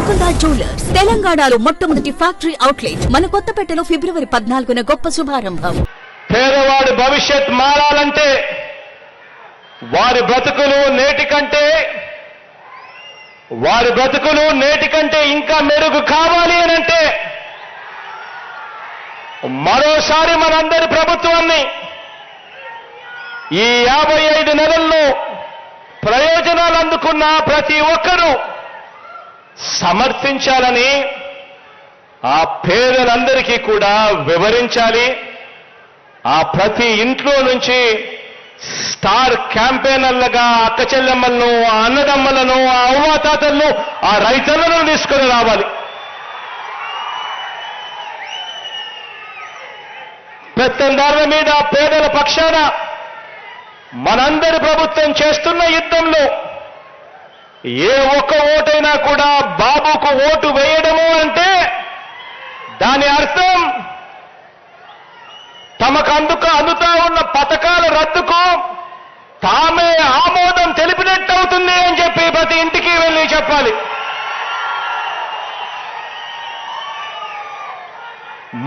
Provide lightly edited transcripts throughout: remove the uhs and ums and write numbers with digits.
Mukunda jewellers తెలంగాణలో మొట్టమొదటి factory outlet మన కొత్తపేటలో ఫిబ్రవరి 14న గొప్ప శుభారంభం. పేదవాడి భవిష్యత్ మారాలంటే వారి బ్రతుకులు నేటి కంటే ఇంకా మెరుగు కావాలి అనంటే మరోసారి మనందరి ప్రభుత్వాన్ని ఈ 55 నెలల్లో ప్రయోజనాలు అందుకున్న ప్రతి ఒక్కరూ సమర్థించాలని, ఆ పేదలందరికీ కూడా వివరించాలి. ఆ ప్రతి ఇంట్లో నుంచి స్టార్ క్యాంపెయినర్లుగా అక్క చెల్లెమ్మలను, ఆ అన్నదమ్మలను, ఆ అవ్వాతాతలను, ఆ రైతన్నలను తీసుకొని రావాలి. పెత్తందారుల మీద పేదల పక్షాన మనందరి ప్రభుత్వం చేస్తున్న యుద్ధంలో ఏ ఒక్క ఓటైనా కూడా బాబుకు ఓటు వేయడము అంటే దాని అర్థం తమకు అందుతా ఉన్న పథకాల రద్దుకు తామే ఆమోదం తెలిపినట్టు అవుతుంది అని చెప్పి ప్రతి ఇంటికి వెళ్ళి చెప్పాలి.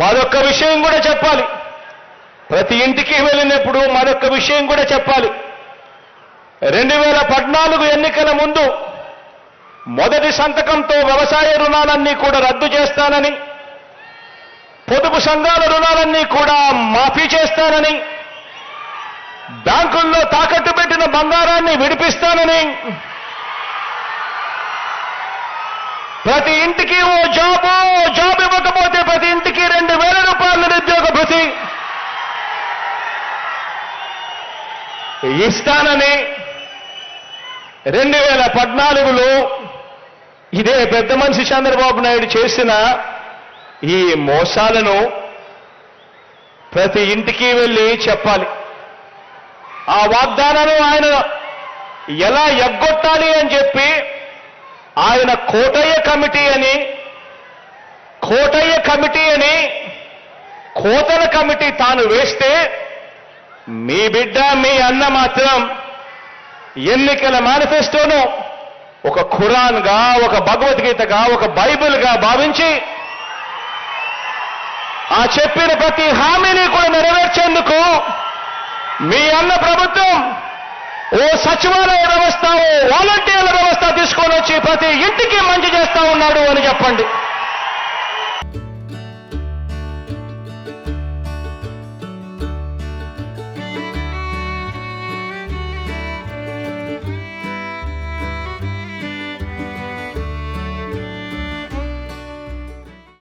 మరొక విషయం కూడా చెప్పాలి. ప్రతి ఇంటికి వెళ్ళినప్పుడు మరొక విషయం కూడా చెప్పాలి. 2014 ఎన్నికల ముందు మొదటి సంతకంతో వ్యవసాయ రుణాలన్నీ కూడా రద్దు చేస్తానని, పొదుపు సంఘాల రుణాలన్నీ కూడా మాఫీ చేస్తానని, బ్యాంకుల్లో తాకట్టు పెట్టిన బంగారాన్ని విడిపిస్తానని, ప్రతి ఇంటికి ఓ జాబ్ ఇవ్వకపోతే ప్రతి ఇంటికి 2,000 రూపాయల నిరుద్యోగ భృతి ఇస్తానని 2014లో ఇదే పెద్ద మనిషి చంద్రబాబు నాయుడు చేసిన ఈ మోసాలను ప్రతి ఇంటికి వెళ్ళి చెప్పాలి. ఆ వాగ్దానాలు ఆయన ఎలా ఎగ్గొట్టాలి అని చెప్పి ఆయన కోటయ్య కమిటీ అని కోతల కమిటీ తాను వేస్తే మీ బిడ్డ మీ అన్న మాత్రం ఎన్నికల మేనిఫెస్టోను ఒక ఖురాన్గా, ఒక భగవద్గీతగా, ఒక బైబిల్గా భావించి ఆ చెప్పిన ప్రతి హామీని కూడా నెరవేర్చేందుకు మీ అన్న ప్రభుత్వం ఓ సచివాలయ వ్యవస్థ, ఓ వాలంటీర్ల వ్యవస్థ తీసుకొని వచ్చి ప్రతి ఇంటికి మంచి చేస్తా ఉన్నాడు అని చెప్పండి.